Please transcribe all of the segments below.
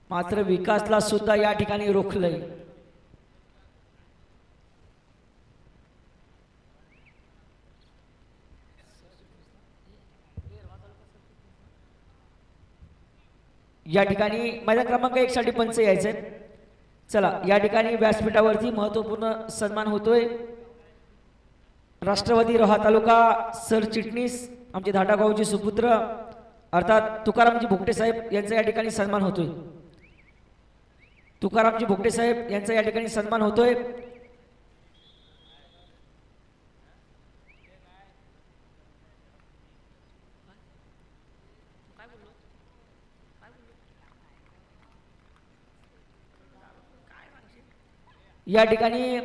मात्र विकासला सुद्धा या ठिकाणी रोखलंय। या ठिकाणी मैदान क्रमांक 1 साठी पंच यायचे। चला या ठिकाणी व्यासपीठावरती महत्त्वपूर्ण सन्मान होतोय। राष्ट्रवादी रोहा तालुका सरचिटणीस आमचे धाटागावचे सुपुत्र अर्थात तुकारामजी भोगटे साहेब यांचा या ठिकाणी सन्मान होतोय। तुकारामजी भोगटे साहेब यांचा या ठिकाणी सन्मान होतोय। या ठिकाणी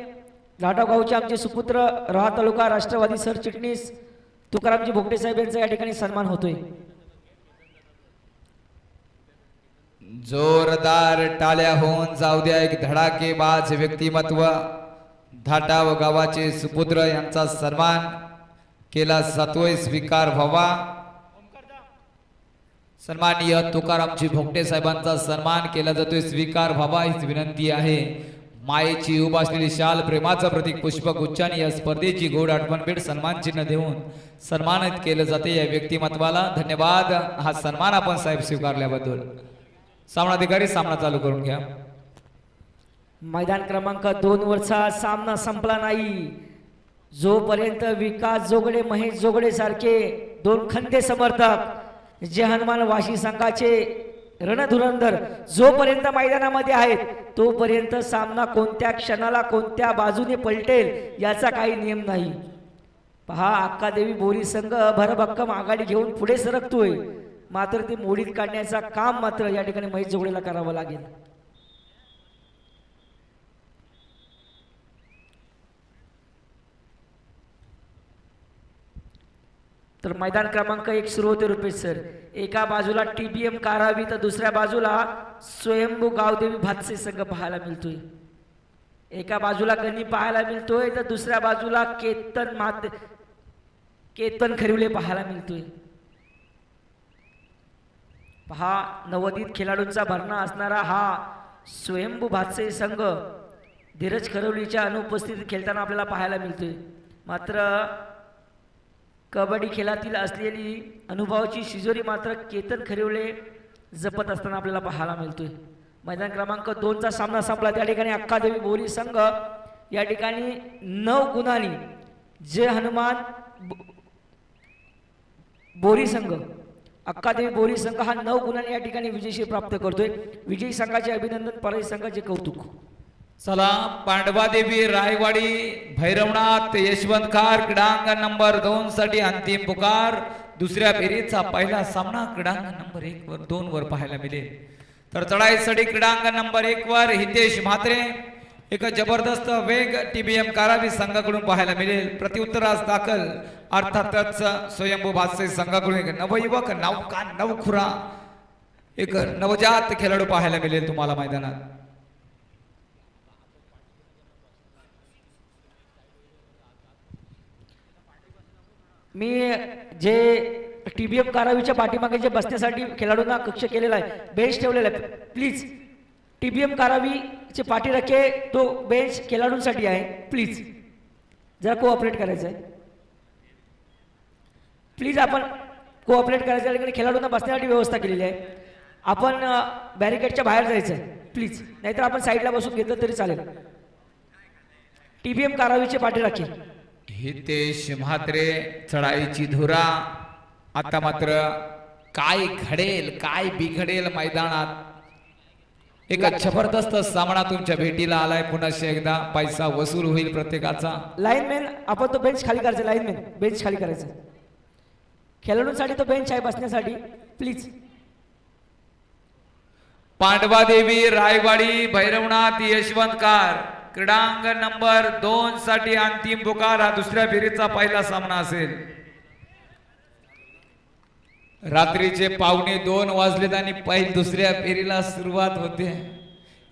धाटागावचे आमचे सुपुत्र रोहा तालुका राष्ट्रवादी सरचिटणीस तुकारामजी भोगटे साहेब यांचा या ठिकाणी सन्मान होतोय। जोरदार टाळ्या होऊन जाऊ द्या। एक धडाकेबाज व्यक्तिमत्व धाटाव गावाचे सुपुत्र यांचा सन्मान केला जातोय, स्वीकार व्हावा। सन्माननीय तुकारामजी भोगटे साहेबांचा सन्मान केला जातोय, स्वीकार व्हावा हीच विनंती आहे। मायेची उभ असलेली शाल प्रेमाचं प्रतीक पुष्पगुच्छाने या स्पर्धेची गोड आठवण भेट सन्मान चिन्ह देऊन सन्मानित केलं जाते या व्यक्तिमत्वाला। धन्यवाद। हा सन्मान आपण साहेब स्वीकारल्याबद्दल। सामनाधिकारी सामना चालू करून घ्या। मैदान क्रमांक 2 वरचा सामना संपला नाही जोपर्यंत विकास जोगडे महेश जोगडे सारखे दोन खंदे समर्थक जे हनुमान वाशी संघाचे रणधुरंधर जोपर्यंत मैदानामध्ये आहेत तोपर्यंत सामना कोणत्या क्षणाला कोणत्या बाजूने पलटेल याचा काही नियम नाही। पहा अक्कादेवी बोरी संघ भरभक्कम आघाडी घेऊन पुढे सरकतोय, मात्र ते मोडीत काढण्याचा काम मात्र या ठिकाणी महेश जोगडेला करावं लागेल। तर मैदान क्रमांक 1 सुरू होते रुपेश सर। एका बाजूला टीबीएम कारावी तर दुसऱ्या बाजूला स्वयंभू गावदेवी भातसे संघ पाहायला मिळतोय। एका बाजूला गणी पाहायला मिळतोय तर दुसऱ्या बाजूला केतन खरिवले पाहायला मिळतोय। पहा नवोदित खेळाडूंचा भरणा असणारा हा स्वयंभू भातसे संघ धीरज खरवलीच्या अनुपस्थितीत खेळताना आपल्याला पाहायला मिळतोय, मात्र कबड्डी खेळातील असलेली अनुभवाची शिजोरी मात्र केतन खरिवले जपत असताना आपल्याला पाहायला मिळतोय। मैदान क्रमांक 2 चा सामना संपला। त्या ठिकाणी अक्कादेवी बोरी संघ या ठिकाणी 9 गुणांनी जे हनुमान बोरी संघ अक्कादेवी बोरी संघ हा 9 गुणांनी या ठिकाणी विजयश्री प्राप्त करतोय। विजयी संघाचे अभिनंदन, पराजय संघाचे कौतुक। चला पांडवादेवी रायवाडी भैरवनाथ यशवंतकार क्रीडांगण नंबर 2 साठी अंतिम पुकार। दुसऱ्या फेरीचा पहिला सामना क्रीडांगण नंबर 1 वर 2 वर पाहायला मिळेल। तर चढाईसाठी क्रीडांगण नंबर 1 वर हितेश म्हात्रे एक जबरदस्त वेग टीबीएम कारावी संघाकडून पाहायला मिळेल। प्रत्युत्तरास दाखल अर्थातच स्वयंभू भातसे संघाकडून एक नवयुवक नवखुरा एक नवजात खेळाडू पाहायला मिळेल तुम्हाला मैदानात। मी जे टीबीएम कारावीच्या पाठीमागे जे बसण्यासाठी खेळाडूंना कक्ष केलेला आहे, बेंच ठेवलेला आहे, प्लीज टीबीएम कारावीचे पाठीराखे तो बेंच खेळाडूंसाठी आहे, प्लीज जरा कोऑपरेट करायचं आहे। प्लीज आपण कोऑपरेट करायचं आहे। खेळाडूंना बसण्यासाठी व्यवस्था केलेली आहे, आपण बॅरिकेडच्या बाहेर जायचं आहे प्लीज, नाहीतर आपण साईडला बसून घेतलं तरी चालेल। टीबीएम कारावीचे पाठीराखे हितेश म्हात्रे चढाईची धुरा। आता मात्र काय घडेल काय बिघडेल मैदानात एक जबरदस्त सामना तुमच्या भेटीला आलाय। पुन्हा एकदा पैसा वसूल होईल प्रत्येकाचा। लाईनमॅन आपण तो बेंच खाली करायचा, लाईनमॅन बेंच खाली करायचा, खेळाडूंसाठी तो बेंच आहे बसण्यासाठी, प्लीज। पांडवादेवी रायवाडी भैरवनाथ यशवंतकार क्रीडांगण नंबर 2 साठी अंतिम पुकार। हा दुसऱ्या फेरीचा पहिला सामना असेल। रात्रीचे 1:45 वाजलेत आणि दुसऱ्या फेरीला सुरुवात होते।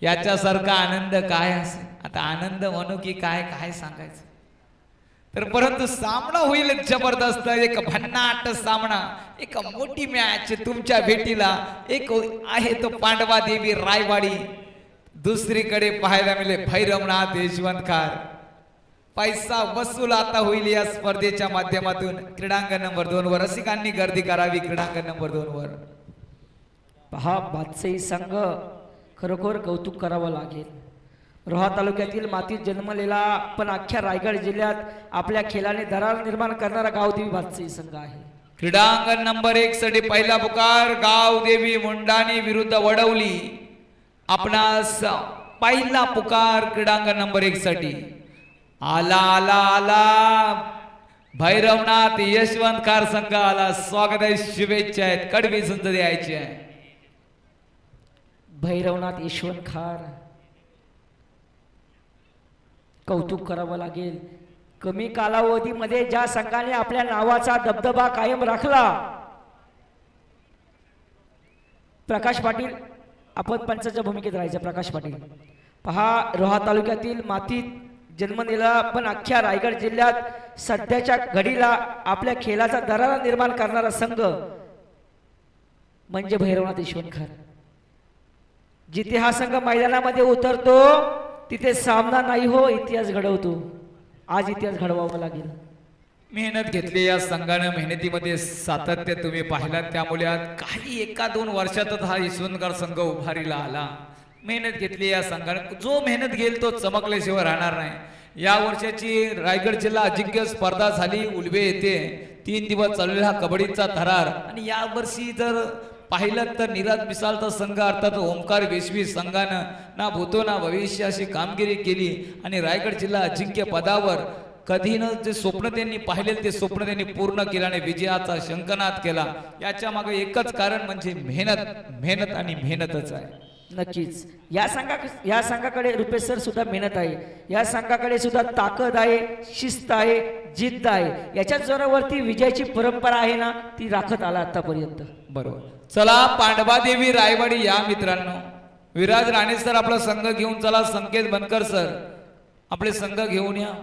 याच्यासारखा आनंद काय असेल? आता आनंद म्हणू की काय काय सांगायचं। तर परंतु सामना होईल जबरदस्त, एक भन्नाट सामना, एक मोठी मॅच तुमच्या भेटीला. एक आहे तो पांडवा देवी रायवाडी, दुसरीकडे पाहायला मिळेल भैरवनाथ यशवंतकार. पैसा वसूल आता होईल या स्पर्धेच्या माध्यमातून. क्रीडांगण नंबर 2 वर रसिकांनी गर्दी करावी. क्रीडांगण नंबर 2 वर पहा बादशाही संघ खरोखर कौतुक करावं लागेल. रोहा तालुक्यातील मातीत जन्मलेला पण अख्ख्या रायगड जिल्ह्यात आपल्या खेळाने दरार निर्माण करणारा गावदेवी बादशाही संघ आहे. क्रीडांगण नंबर 1 साठी पहिला पुकार गावदेवी मुंडाणी विरुद्ध वडवली. आपणास पहिला पुकार क्रीडांगण नंबर 1 साठी. आला आला आला भैरवनाथ यशवंतकार संघ आला. स्वागत आहे, शुभेच्छा आहेत, कडवी सुंदर द्यायची आहे. भैरवनाथ यशवंतकार कौतुक करावं लागेल. कमी कालावधीमध्ये ज्या संघाने आपल्या नावाचा दबदबा कायम राखला. प्रकाश पाटील, आपण पंचाच्या भूमिकेत राहायचं. प्रकाश पाटील पहा, रोहा तालुक्यातील मातीत जन्मलेला पण अख्ख्या रायगड जिल्ह्यात सध्याच्या घडीला आपल्या खेळाचा दरारा निर्माण करणारा संघ म्हणजे भैरवनाथ यशवंतकार. जिथे हा संघ मैदानामध्ये उतरतो तिथे सामना नाही हो, इतिहास घडवतो. आज इतिहास घडवावा लागेल. मेहनत घेतली या संघानं, मेहनतीमध्ये सातत्य तुम्ही पाहिलात. त्यामुळे आज काही 1-2 वर्षातच हा यशवंतकार संघ उभारीला आला. मेहनत घेतली या संघानं. जो मेहनत घेईल तो चमकल्याशिवाय राहणार नाही. या वर्षाची रायगड जिल्हा अजिंक्य स्पर्धा झाली उलवे येथे. 3 दिवस चाललेला कबड्डीचा थरार. आणि या वर्षी जर पाहिलं तर निराज मिसालचा संघ अर्थात ओमकार वेशवी संघानं ना भूतो ना भविष्य अशी कामगिरी केली. आणि रायगड जिल्हा अजिंक्य पदावर कधी न जे स्वप्न त्यांनी पाहिले ते स्वप्न त्यांनी पूर्ण केलं आणि विजयाचा शंखनाद केला. याच्या मागे एकच कारण म्हणजे मेहनत, मेहनत आणि मेहनतच आहे. नक्कीच या संघाकडे रुपेश सर सुद्धा मेहनत आहे. या संघाकडे सुद्धा ताकद आहे, शिस्त आहे, जिद्द आहे. याच्या जोरावरती विजयाची परंपरा आहे ना, ती राखत आला आतापर्यंत. बरोबर. चला पांडवा देवी रायवाडी या मित्रांनो. विराज राणे सर आपला संघ घेऊन चला. संकेत बनकर सर आपले संघ घेऊन या.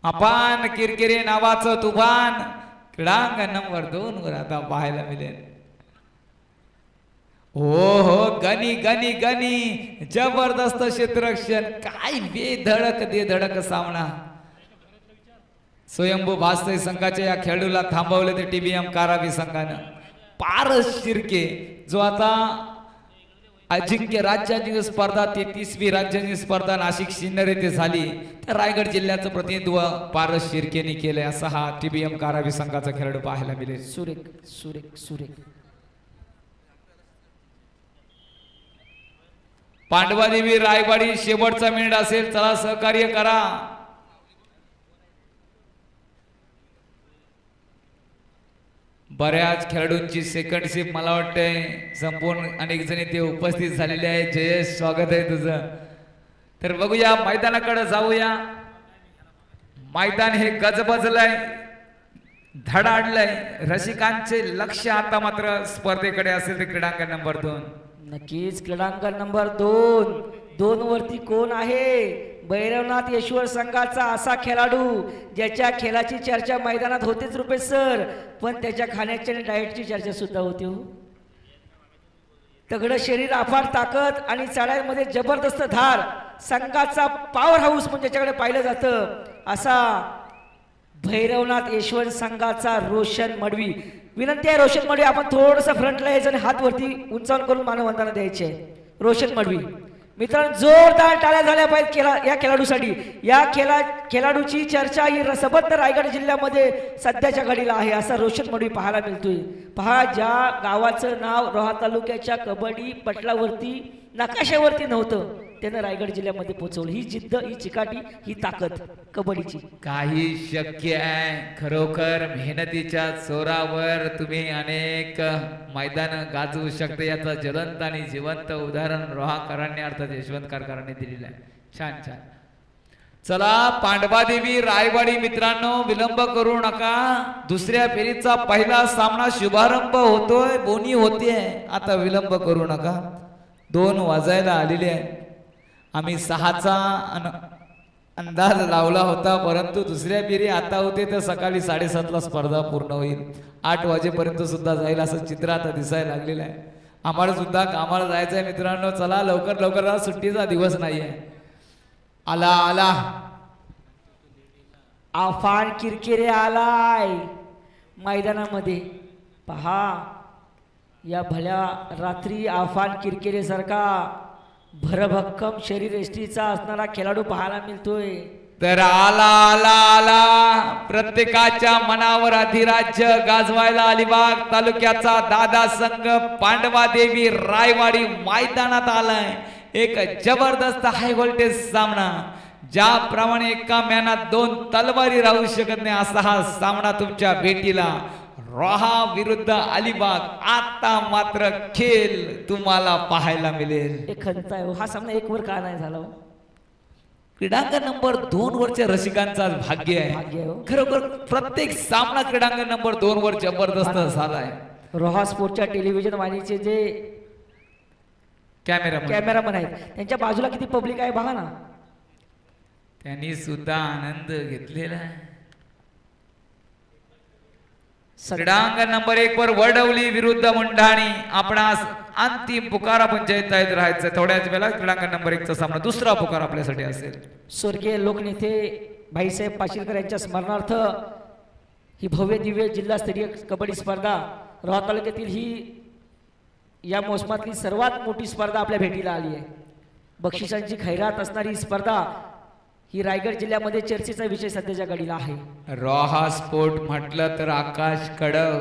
अपान किरकिरे नावाचं तुफान क्रीडांगण नंबर 2 वर आता पाहायला मिळेल. हो गनी गनी गनी जबरदस्त क्षेत्ररक्षण. काय बेधडक दे धडक सामना. स्वयंभू भास्ते संघाच्या या खेळाडूला थांबवले ते टीबीएम कारावी संघानं. पारस शिर्के जो आता अजिंक्य राज्याची स्पर्धा 33वी राज्याची स्पर्धा नाशिक सिन्नर येथे झाली, तर रायगड जिल्ह्याचं प्रतिनिधित्व पारस शिर्केने केले. असा हा टीबीएम कारावी संघाचा खेळाडू पाहायला मिळेल. सुरेख सुरेख सुरेख. पांडवादेवी रायवाडी शेवटचा मिनिट असेल, चला सहकार्य करा. बऱ्याच खेळाडूंची सेकंड शिप मला वाटतंय संपूर्ण अनेक जण इथे उपस्थित झालेले आहे. जयेश स्वागत आहे तुझं. तर बघूया मैदानाकडे जाऊया. मैदान हे गजबजलंय, धडाडलंय. रसिकांचे लक्ष आता मात्र स्पर्धेकडे असेल ते क्रीडांगण नंबर 2. नक्कीच क्रीडांगण नंबर 2 वरती कोण आहे? भैरवनाथ यशवंत संघाचा असा खेळाडू ज्याच्या खेळाची चर्चा मैदानात होतेच रुपेश सर, पण त्याच्या खाण्याची आणि डाएटची चर्चा सुद्धा होते. तगडं शरीर, अफाट ताकद आणि चढाईमध्ये जबरदस्त धार. संघाचा पॉवर हाऊस म्हणजे त्याच्याकडे पाहिलं जातं. असा भैरवनाथ यशवंत संघाचा रोशन मडवी. विनंती आहे रोशन मडवी, आपण थोडंसं फ्रंटला यायचं आणि हात वरती उंचावून करून मानवंदना द्यायचे. रोशन मडवी मित्रांनो, जोरदार टाळ्या झाल्या पाहिजेत या खेळाडूसाठी. या खेळाडूची चर्चा ही रसबद्ध रायगड जिल्ह्यामध्ये सध्याच्या घडीला आहे. असा रोशन मडवी पाहायला मिळतोय. पहा, ज्या गावाचं नाव रोहा तालुक्याच्या कबड्डी पटलावरती नकाशावरती नव्हतं त्यानं रायगड जिल्ह्यामध्ये पोहोचवलं. ही जिद्द, ही चिकाटी, ही ताकद कबड्डीची. काही शक्य आहे. खरोखर मेहनतीच्या जोरावर तुम्ही अनेक मैदान गाजवू शकता. याचा ज्वलंत आणि जिवंत उदाहरण रोहाकरांनी अर्थात यशवंतकरांनी दिलेलं आहे. छान छान. चला पांडवादेवी रायवाडी मित्रांनो, विलंब करू नका. दुसऱ्या फेरीचा पहिला सामना शुभारंभ होतोय, बोनी होते. आता विलंब करू नका. 2 वाजायला आलेले आहे. आम्ही 6चा अंदाज लावला होता, परंतु दुसऱ्या फेरी आता होते तर सकाळी 7:30ला स्पर्धा पूर्ण होईल. 8 वाजेपर्यंत सुद्धा जाईल असं चित्र आता दिसायला लागलेलं आहे. आम्हाला सुद्धा कामाला जायचं आहे मित्रांनो. चला लवकर लवकर, सुट्टीचा दिवस नाहीये. आला आला आफान किरकिरे आलाय मैदानामध्ये. पहा या भल्या रात्री आफान किरकिरे सारखा भरभक्कम शरीर एष्टीचा असणारा खेळाडू पाहायला मिळतोय. तर आला आला आला प्रत्येकाच्या मनावर अधिराज्य गाजवायला अलिबाग तालुक्याचा दादा संघ पांडवा देवी रायवाडी मैदानात आलाय. एक जबरदस्त हाय व्होल्टेज सामना. ज्याप्रमाणे एका मॅनात 2 तलवारी राहू शकत नाही असा हा सामना तुमच्या भेटीला. रोहा विरुद्ध अलिबाग. आता मात्र खेळ तुम्हाला पाहायला मिळेल. एक खंत आहे हो, हा सामना 1 वर का नाही झाला हो? क्रीडांगण नंबर 2 वरच्या रसिकांचा भाग्य आहे. भाग्य आहे हो. खरोखर प्रत्येक सामना क्रीडांगण नंबर 2 वर जबरदस्त झालाय. रोहा स्पोर्टच्या टेलिव्हिजन वाहिनीचे जे कॅमेरामन आहेत त्यांच्या बाजूला किती पब्लिक आहे बघा ना. त्यांनी सुद्धा आनंद घेतलेला आहे. क्रीडांगण नंबर 1 वर वडवली विरुद्ध मुंढाणी. आपणास अंतिम पुकारा पंचायत राहायचं. थोड्याच वेळा क्रीडांगण नंबर 1 चा सामना, दुसरा पुकार आपल्यासाठी असेल. स्वर्गीय लोकनेते भाईसाहेब पाशीलकर यांच्या स्मरणार्थ ही भव्य दिव्य जिल्हास्तरीय कबड्डी स्पर्धा रोहा तालुक्यातील ही या मोसमातली सर्वात मोठी स्पर्धा आपल्या भेटीला आली आहे. बक्षिसांची खैरात असणारी ही स्पर्धा ही रायगड जिल्ह्यामध्ये चर्चेचा विषय सध्याच्या घडीला आहे. रोहा स्पोर्ट म्हटलं तर आकाश कडव.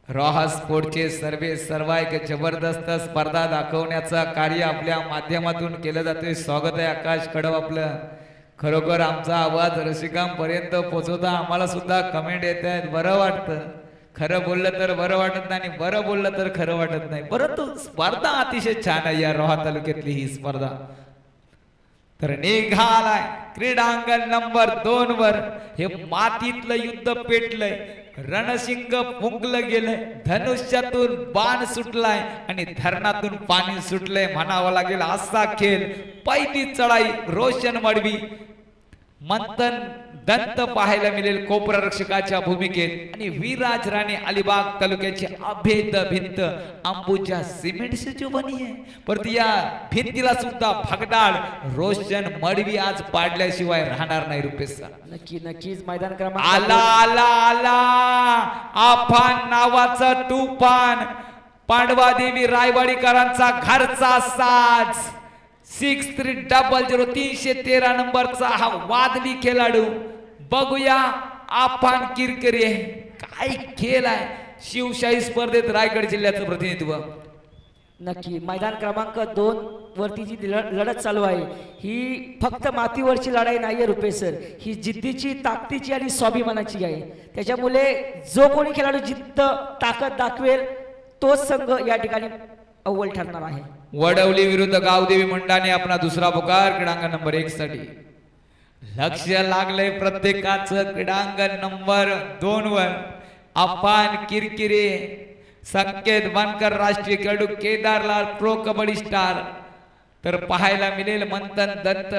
रोहा स्पोर्टचे सर्वा एक जबरदस्त स्पर्धा दाखवण्याचा कार्य आपल्या माध्यमातून केलं जाते. स्वागत आहे आकाश कडव आपलं. खरोखर आमचा आवाज रसिकांपर्यंत पोहोचवता आम्हाला सुद्धा कमेंट येत आहेत. बरं वाटतं. खरं बोललं तर बरं वाटत नाही आणि बरं बोललं तर खरं वाटत नाही. परंतु स्पर्धा अतिशय छान आहे या रोहा तालुक्यातली ही स्पर्धा. तर निघालाय क्रीडांगण नंबर 2 वर. हे मातीतलं युद्ध पेटलंय. रणशिंग फुंकलं गेलंय. धनुष्यातून बाण सुटलाय आणि धरणातून पाणी सुटलंय म्हणावं लागेल असा खेळ. पहिली चढाई रोशन मडवी मंथन दंत पाहायला मिळेल कोपरा रक्षकाच्या भूमिकेत. आणि विराज राणे अलिबाग तालुक्याची अभेद भिंत अंबुजा सिमेंटची जो बनी आहे. परंतु या भिंतीला सुद्धा भगदाड रोशन मडवी आज पाडल्याशिवाय राहणार नाही. रुपेश नक्कीच मैदान क्रमांक आला आला आला आफान नावाचा तुफान. पांडवा देवी रायवाडीकरांचा घरचा साज. 6300 313 नंबरचा हा वादली खेळाडू. बघूया आफान किरकिरे काय खेळ आहे. शिवशाही स्पर्धेत रायगड जिल्ह्याचं प्रतिनिधित्व. नक्की मैदान क्रमांक 2 वरती जी लढत चालू आहे ही फक्त मातीवरची लढाई नाहीये रुपेश सर. ही जिद्दीची, ताकदीची आणि स्वाभिमानाची आहे. त्याच्यामुळे जो कोणी खेळाडू जिद्द ताकद दाखवेल तोच संघ या ठिकाणी अव्वल ठरणार आहे. वडवली विरुद्ध गावदेवी मंडळाने आपला दुसरा पुकार क्रीडांगण नंबर 1 साठी. लक्ष लागलंय प्रत्येकाचं क्रीडांगण नंबर 2 वर. अफान किरकिरे, संकेत बनकर राष्ट्रीय खेळाडू, केदारलाल प्रो कबड्डी स्टार. तर पाहायला मिळेल मंथन दत्त,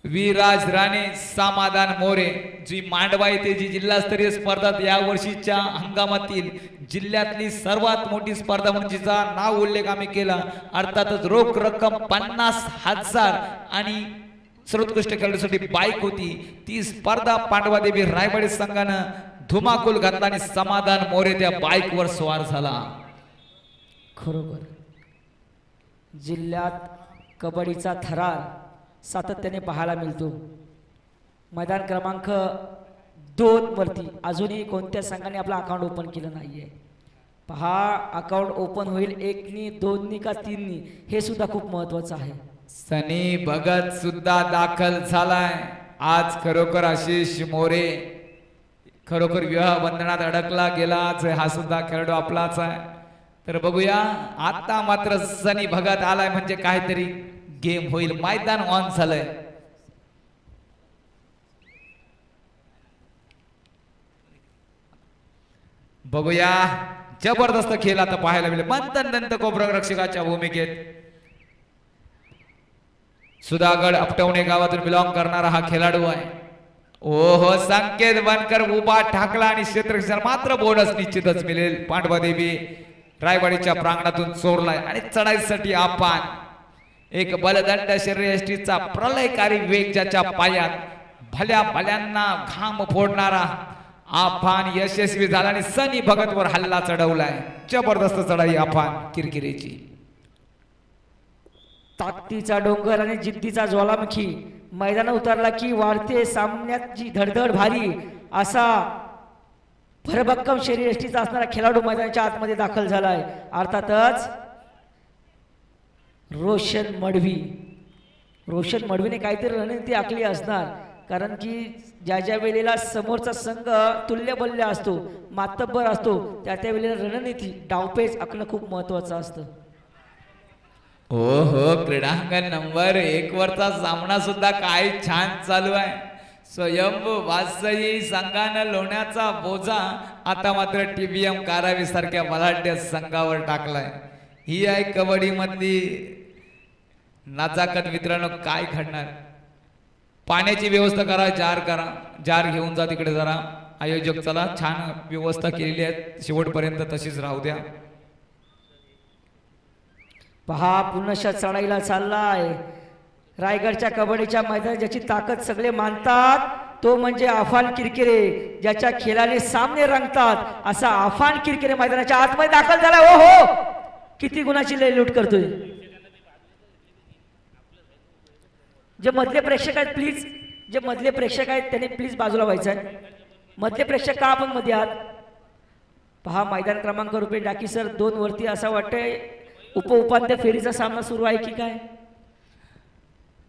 विराज राणे, समाधान मोरे. जी मांडवा येथे जी जिल्हास्तरीय स्पर्धा या वर्षीच्या हंगामातील जिल्ह्यातली सर्वात मोठी स्पर्धा म्हणून जिचा नाव उल्लेख आम्ही केला. अर्थातच रोख रक्कम 50,000 आणि सर्वोत्कृष्ट खेळाडूसाठी बाईक होती. ती स्पर्धा पांडवा देवी रायवाडी संघानं धुमाकूल घातला आणि समाधान मोरे त्या बाईक वर स्वार झाला. खरोखर जिल्ह्यात कबड्डीचा थरार सातत्याने पाहायला मिळतो. मैदान क्रमांक 2 वरती अजूनही कोणत्या संघाने आपला अकाउंट ओपन केलं नाहीये. पहा अकाउंट ओपन होईल 1नी 2नी का 3नी हे सुद्धा खूप महत्वाचं आहे. सनी भगत सुद्धा दाखल झालाय. आज खरोखर आशिष मोरे खरोखर विवाह बंधनात अडकला गेला. हा सुद्धा खेळाडू आपलाच आहे. तर बघूया आता मात्र सनी भगत आलाय म्हणजे काहीतरी गेम होईल. मैदान ऑन झालंय. बघूया जबरदस्त खेळ आता पाहायला मिळेल. मंथन दंत कोपरा रक्षकाच्या भूमिकेत सुधागड अपटवणे गावातून बिलॉंग करणारा हा खेळाडू आहे. ओहो संकेत बनकर उभा ठाकला आणि क्षेत्ररक्षण मात्र बोनस निश्चितच मिळेल. पांडवा देवी रायवाडीच्या प्रांगणातून चोरलाय आणि चढाईसाठी आपण एक बलदंड शर्यष्टीचा प्रलयकारी वेग ज्याच्या पायात भल्या भल्यांना घाम फोडणारा आफान यशस्वी झाला आणि सनी भगतवर हल्ला चढवलाय. जबरदस्त चढाई आफान किरकिरेची. ताकदीचा डोंगर आणि जिद्दीचा ज्वालामुखी मैदानात उतरला की वाढते सामन्याची धडधड भारी असा भरभक्कम शरीरयष्टीचा असणारा खेळाडू मैदानाच्या आतमध्ये दाखल झालाय. अर्थातच रोशन मडवीने काहीतरी रणनीती आखली असणार. कारण की ज्या ज्या वेळेला समोरचा संघ तुल्यबल्य असतो, मातब्बर असतो, त्या त्या वेळेला रणनीती डावपेच आखणं खूप महत्वाचं असतं. हो क्रीडांगण नंबर 1 वरचा सामना सुद्धा काय छान चालू आहे. स्वयंभू वासई संघानं लोण्याचा बोजा आता मात्र TBM कारावी सारख्या बलाढ्य संघावर टाकलाय. ही आहे कबड्डी मधली नजाकत. मित्रांनो काय घडणार? पाण्याची व्यवस्था करा, जार घेऊन जा तिकडे जरा. आयोजक चला छान व्यवस्था केलेली आहे, शेवटपर्यंत तशीच राहू द्या. पहा पुनश्च चढाईला चाललाय. रायगडच्या कबड्डीच्या मैदानात ज्याची ताकद सगळे मानतात तो म्हणजे आफान किरकिरे, ज्याच्या खेळाने सामने रंगतात असा आफान किरकिरे मैदानाच्या आतमध्ये दाखल झाला. ओ हो किती गुणाची लय लूट करतोय. जे मधले प्रेक्षक आहेत त्यांनी प्लीज बाजूला व्हायचं आहे. मधले प्रेक्षक का आपण मध्ये आहात? पहा मैदान क्रमांक रुपये डाकी सर 2 वरती असं वाटतंय उपांत्य फेरीचा सामना सुरू आहे की काय.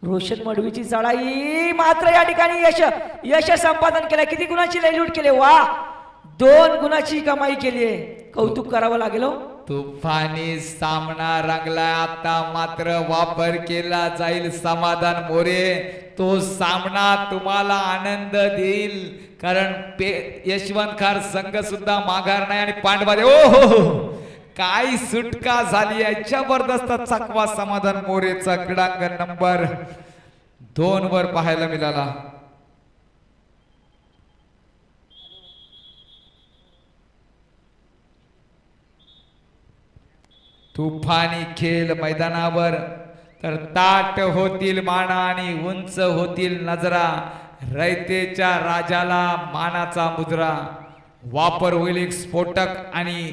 रोशन मडवीची चढाई मात्र या ठिकाणी यश संपादन केलं. किती गुणाची लय लूट केली. वा 2 गुणाची कमाई केली आहे. कौतुक करावं लागेल. तुफानी सामना रंगला. आता मात्र वापर केला जाईल समाधान मोरे. तो सामना तुम्हाला आनंद देईल कारण यशवंत खार संघ सुद्धा माघार नाही आणि पांडवादे ओ काय सुटका झाली आहे. जबरदस्त चकवा समाधान मोरेचा क्रीडांगण नंबर 2 वर पाहायला मिळाला. तुफानी खेळ मैदानावर तर ताट होतील माना आणि उंच होतील नजरा. रयतेच्या राजाला मानाचा मुद्रा. वापर होईल एक स्फोटक आणि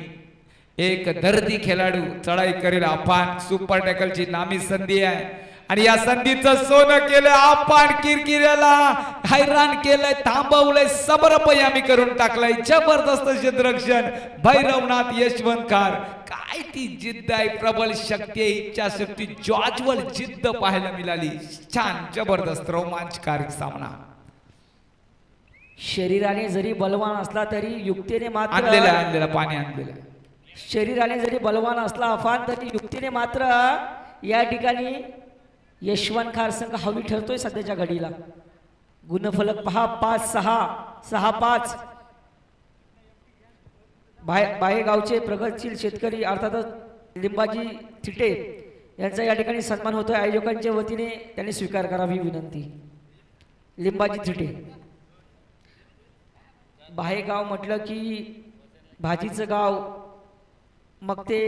एक दर्दी खेळाडू चढाई करेल. आपण सुपर टॅकलची नामी संधी आहे आणि या संधीचं सोनं केलं. आपण किरकिऱ्याला हैराण केलंय, थांबवलंय, समरपयामी करून टाकलाय. जबरदस्त क्षेत्ररक्षण भैरवनाथ यशवंत खार. काय ती जिद्द आहे, प्रबल शक्ती आहे, इच्छाशक्ती, ज्वाज्वल जिद्द पाहायला मिळाली. छान जबरदस्त रोमांचकारी सामना. शरीराने जरी बलवान असला तरी युक्तीने मात्र आणलेला पाणी आणलेलं. शरीराने जरी बलवान असला अफान तरी युक्तीने मात्र या ठिकाणी यशवंत खार संघ हवी ठरतोय सध्याच्या घडीला. गुणफलक पहा 5-6-6-5. बाहेगावचे प्रगतशील शेतकरी अर्थातच लिंबाजी थिटे यांचा या ठिकाणी सन्मान होतोय. आयोजकांच्या वतीने त्यांनी स्वीकार करावी विनंती. लिंबाजी थिटे. बाहेगाव म्हटलं की भाजीचं गाव, मग ते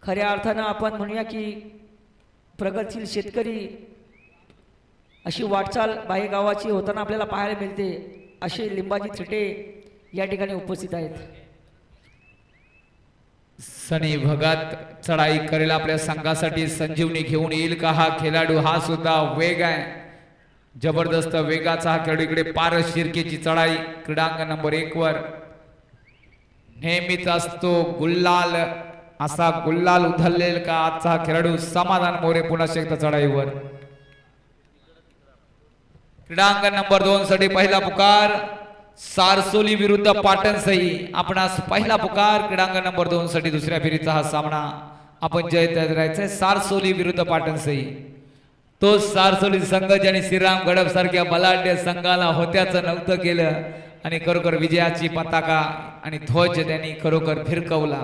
खऱ्या अर्थानं आपण म्हणूया की प्रगतशील शेतकरी अशी वाटचाल बाहेगावाची होताना आपल्याला पाहायला मिळते. असे लिंबाजी थिटे या ठिकाणी उपस्थित आहेत. सनी भगत चढाई करेल आपल्या संघासाठी. संजीवनी घेऊन येईल का हा खेळाडू? हा सुद्धा वेग आहे, जबरदस्त वेगाचा हा खेळाडू. इकडे पारस शिर्केची चढाई क्रीडांगण नंबर 1 वर नेहमीच असतो गुल्लाल. असा गुल्लाल उधळलेल का आजचा हा खेळाडू? समाधान मोरे पुन्हा एकदा चढाईवर. क्रीडांगण नंबर 2 साठी पहिला पुकार सारसोली विरुद्ध पाटणसई. आपणास पहिला पुकार क्रीडांगण नंबर 2 साठी दुसऱ्या फेरीचा हा सामना आपण जय करायचंय. सारसोली विरुद्ध पाटणसई. तो सारसोली संघ ज्याने श्रीराम गडब सारख्या बलाढ्य संघाला होत्याचं नव्हतं केलं आणि खरोखर विजयाची पताका आणि ध्वज त्यांनी खरोखर फिरकवला.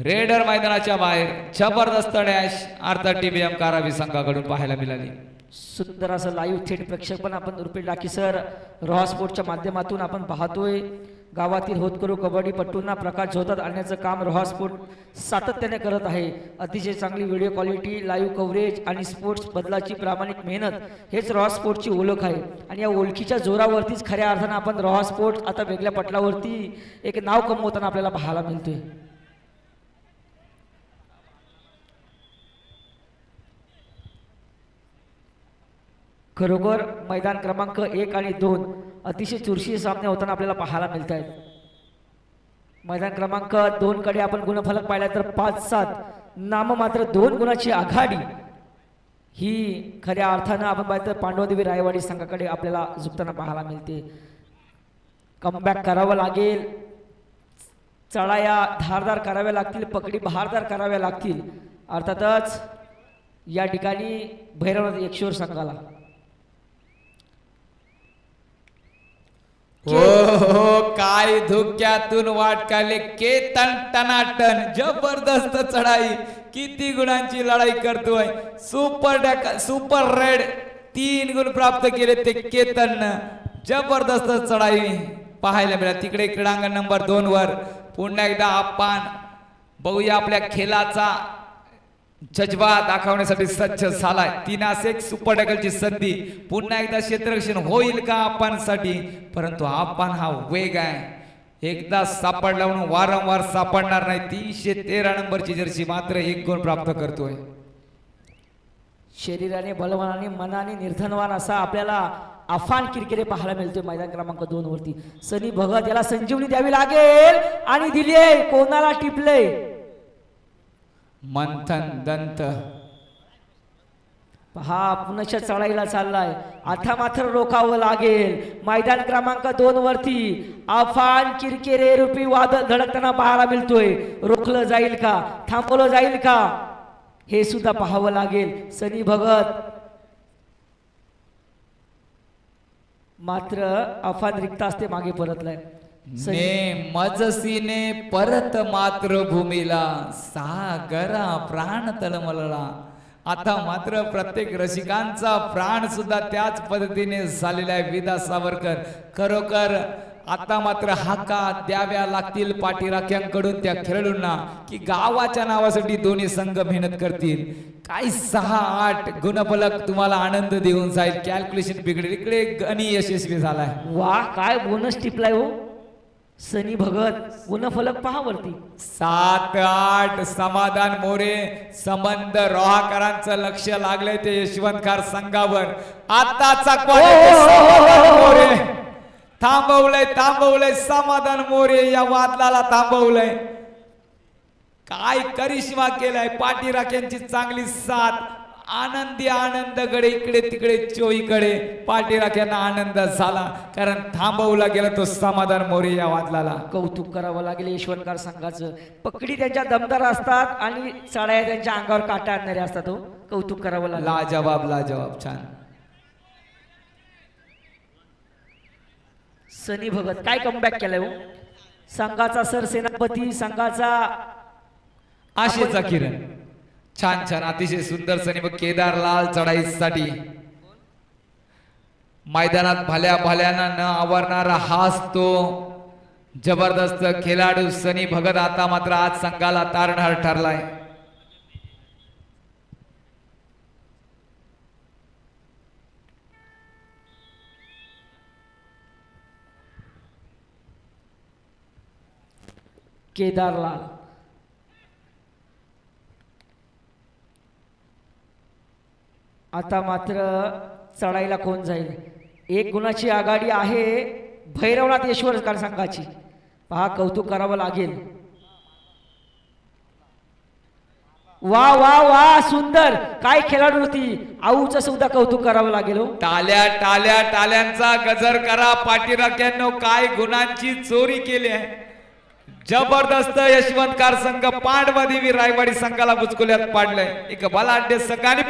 रेडर मैदानाच्या बाहेर जबरदस्त डॅश अर्थात TBM कारावी संघाकडून पाहायला मिळाली. सुंदर असं लाईव्ह थेट प्रेक्षेपण आपण रुपेश डाकी सर रॉ स्पोर्टच्या माध्यमातून आपण पाहतोय. गावातील होतकरू कबड्डीपटूंना प्रकाश झोतात आणण्याचं काम रॉ स्पोर्ट सातत्याने करत आहे. अतिशय चांगली व्हिडिओ क्वालिटी, लाईव्ह कव्हरेज आणि स्पोर्ट्स बदलाची प्रामाणिक मेहनत हेच रॉ स्पोर्टची ओळख आहे. आणि या ओळखीच्या जोरावरतीच खऱ्या अर्थानं आपण रॉ स्पोर्ट आता वेगळ्या पटलावरती एक नाव कमवताना आपल्याला पाहायला मिळतोय. खरोखर मैदान क्रमांक 1 आणि 2 अतिशय चुरशी सामने होताना आपल्याला पाहायला मिळत आहेत. मैदान क्रमांक 2 कडे आपण गुणफलक पाहिला तर 5-7 नाममात्र 2 गुणाची आघाडी ही खऱ्या अर्थानं आपण पाहिलं तर पांडवदेवी रायवाडी संघाकडे आपल्याला झुकताना पाहायला मिळते. कमबॅक करावं लागेल, चढाया धारदार कराव्या लागतील, पकडी बहारदार कराव्या लागतील. अर्थातच या ठिकाणी भैरवनाथ एकशोर संघाला हो काय धुक्यातून वाट काढले केतन टनाटन जबरदस्त चढाई, किती गुणांची लढाई करतोय. सुपर रेड 3 गुण प्राप्त केले ते केतन. जबरदस्त चढाई पाहायला मिळाली. तिकडे क्रीडांगण नंबर 2 वर पुन्हा एकदा आपण बघूया आपल्या खेळाचा जज्बा दाखवण्यासाठी सज्ज झालाय. 3-1 सुपर टॅकलची संधी. पुन्हा एकदा क्षेत्ररक्षण होईल का आपणसाठी, परंतु आपण हा वेग आहे, एकदा सापडला म्हणून वारंवार सापडणार नाही. 313 नंबरची जर्सी मात्र 1 गुण प्राप्त करतोय. शरीराने बलवान आणि मनाने निर्धनवान असा आपल्याला अफान किरकिरे पाहायला मिळतोय मैदान क्रमांक 2 वरती. सनी भगत याला संजीवनी द्यावी लागेल आणि दिली आहे. कोणाला टिपले मंथन दंत पहा पुनश्च चढाईला चाललाय. आता मात्र रोखावं लागेल. मैदान क्रमांक 2 वरती अफान किरकिरे रूपी वादळ धडकताना पाहायला मिळतोय. रोखलं जाईल का, थांबवलं जाईल का, हे सुद्धा पाहावं लागेल. सनी भगत मात्र अफान रिक्त असते मागे परतलाय. ने मजसीने परत मातृभूमीला सागरा प्राण तळमळला. आता मात्र प्रत्येक रसिकांचा प्राण सुद्धा त्याच पद्धतीने झालेला आहे. विदा सावरकर खरोखर आता मात्र हाका द्याव्या लागतील पाठीराख्यांकडून त्या खेळाडूंना की गावाच्या नावासाठी दोन्ही संघ मेहनत करतील. काय 6-8 गुणफलक तुम्हाला आनंद देऊन जाईल. कॅल्क्युलेशन बिघडेल. इकडे गणी यशस्वी झालाय. वा काय बोनस टिपलाय हो सनी भगत. गुणफलक पहा वरती 7-8 समाधान मोरे. संबंध रोहाकरांचं लक्ष लागलंय ते यशवंतकार संघावर. आताचा मोरे थांबवलंय समाधान मोरे या वादळाला थांबवलंय. काय करिश्मा केलाय. पाठीराख्यांची चांगली साथ. आनंदी आनंदकडे इकडे तिकडे चोहीकडे पाठीराख्यांना आनंद झाला, कारण थांबवला गेला तो समाधान मोरे या वादळाला. कौतुक करावं लागेल यशवंतकार संघाचं. पकडी त्यांच्या दमदार असतात आणि चढाया त्यांच्या अंगावर काटा आणणारे असतात. हो कौतुक करावं लागेल. लाजवाब छान. सनी भगत काय कमबॅक केलाय हो. संघाचा सरसेनापती, संघाचा आशेचा किरण. छान अतिशय सुंदर सनी केदारलाल चढाईसाठी मैदानात भल्याना न आवरणारा हाच तो जबरदस्त खेळाडू सनी भगत आता मात्र आज संघाला तारणहार ठरलाय. केदारलाल आता मात्र चढाईला कोण जाईल. 1 गुणाची आघाडी आहे भैरवनाथ यशवंतकार संघाची. पहा कौतुक करावं लागेल. वा वा वा सुंदर काय खेळाडू होती. आऊचं सुद्धा कौतुक करावं लागेल. हो टाळ्यांचा गजर करा पाठीराख्यांनो. काय गुणांची चोरी केली आहे. जबरदस्त यशवंतकार संघ पांडवादेवी रायवाडी संघाला बुचकुल्यात पाडलंय. एक बलाढ्य संघाने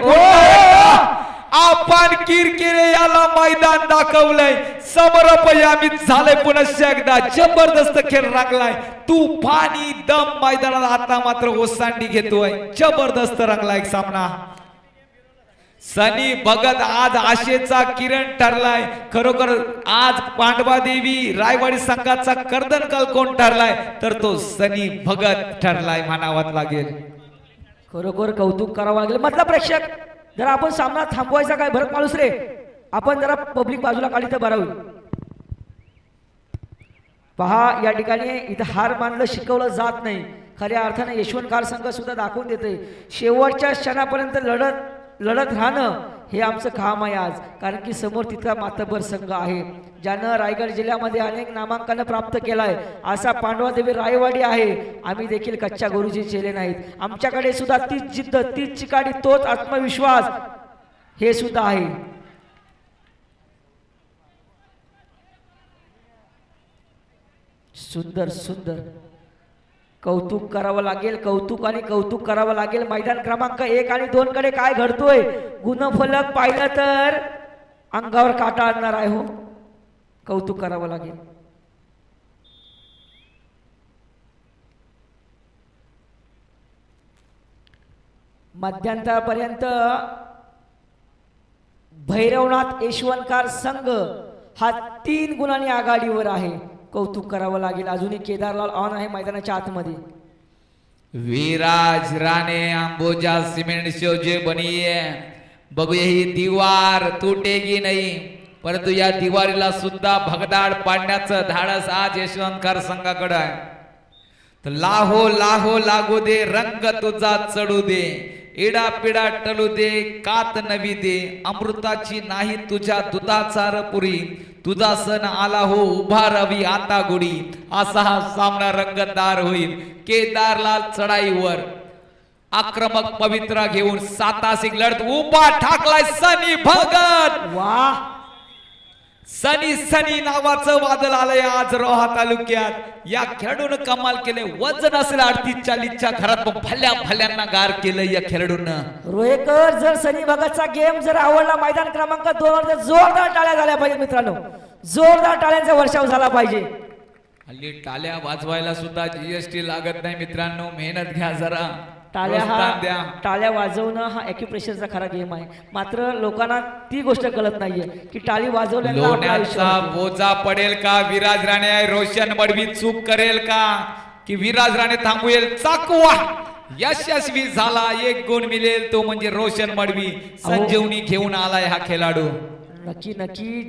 आपण किरकिरे याला मैदान दाखवलंय. समोर पयामीत झालंय पुन्हा एकदा जबरदस्त खेळ रंगलाय. तुफानी दम मैदानात आता मात्र ओसांडी घेतोय. जबरदस्त रंगलाय सामना. सनी भगत आज आशेचा किरण ठरलाय. खरोखर आज पांडवा देवी रायवाडी संघाचा कर्दनकल कोण ठरलाय तर तो सनी भगत ठरलाय म्हणावं लागेल. खरोखर कौतुक करावं लागेल. म्हटलं प्रेक्षक जरा आपण सामना थांबवायचा काय भरत माणूस रे, आपण जरा पब्लिक बाजूला काढली तर बरं होईल. पहा या ठिकाणी इथं हार मानलं शिकवलं जात नाही. खऱ्या अर्थाने यशवंतकार संघ सुद्धा दाखवून देते शेवटच्या क्षणापर्यंत लढत राहणं हे आमचं काम आहे आज. कारण की समोर तितका मातबर संघ आहे ज्यानं रायगड जिल्ह्यामध्ये अनेक नामांकन प्राप्त केलाय. असा पांडवादेवी रायवाडी आहे. आम्ही देखील कच्च्या गुरुजी चेले नाहीत. आमच्याकडे सुद्धा तीच जिद्द, तीच चिकाटी, तोच आत्मविश्वास हे सुद्धा आहे. सुंदर सुंदर कौतुक करावं लागेल. कौतुक आणि कौतुक करावं लागेल. मैदान क्रमांक 1 आणि 2 कडे काय घडतोय गुणफलक पाहिलं तर अंगावर काटा आणणार आहे. हो कौतुक करावं लागेल. मध्यंतरापर्यंत भैरवनाथ यशवंतकार संघ हा 3 गुणांनी आघाडीवर आहे. कौतुक करावं लागेल. अजूनही केदारलाल ऑन आहे मैदानाच्या आतमध्ये. विराज राणे अंबुजा सिमेंट शोजे बनिये. बघूया ही दीवार तुटेगी नाही परंतु या दिवारीला सुद्धा भगदाड पाडण्याचं धाडस आज यशवंतकार संघाकडे आहे. तर लाहो लाहो लागू दे रंग तुझा चढू दे. इडा पिडा टलू दे कात नवी दे. अमृताची नाही तुझ्या दुधाचा पुरी. तुझा सण आला हो उभा रवी आता गुढी. असा हा सामना रंगतदार होईल. केदारलाल चढाईवर आक्रमक पवित्रा घेऊन सातासिक लढत उभा ठाकलाय सनी भगत. वाह सनी सनी नावाचं वादळ आलंय आज रोहा तालुक्यात. या खेळाडून कमाल केले. वजन असेल 38-40च्या घरात पण भल्या भल्यांना गार केलं या खेळाडून. रोहेकर जर सनी भगतचा गेम जर आवडला मैदान क्रमांक 2 वर तर जोरदार टाळ्या झाल्या पाहिजे मित्रांनो. जोरदार टाळ्यांचा वर्षाव झाला पाहिजे. हल्ली टाळ्या वाजवायला सुद्धा जीएसटी लागत नाही मित्रांनो. मेहनत घ्या जरा. टाळ्या वाजवणं हा ॲक्युप्रेशरचा खरा गेम आहे. मात्र लोकांना ती गोष्ट कळत नाहीये की टाळी लोण्याचा बोजा पडेल का विराज राणे. रोशन मडवी चूक करेल का की विराज राणे थांबवेल. चाकवा यशस्वी झाला. 1 गुण मिळेल तो म्हणजे रोशन मडवी. संजीवनी घेऊन आलाय हा खेळाडू. नक्की नक्की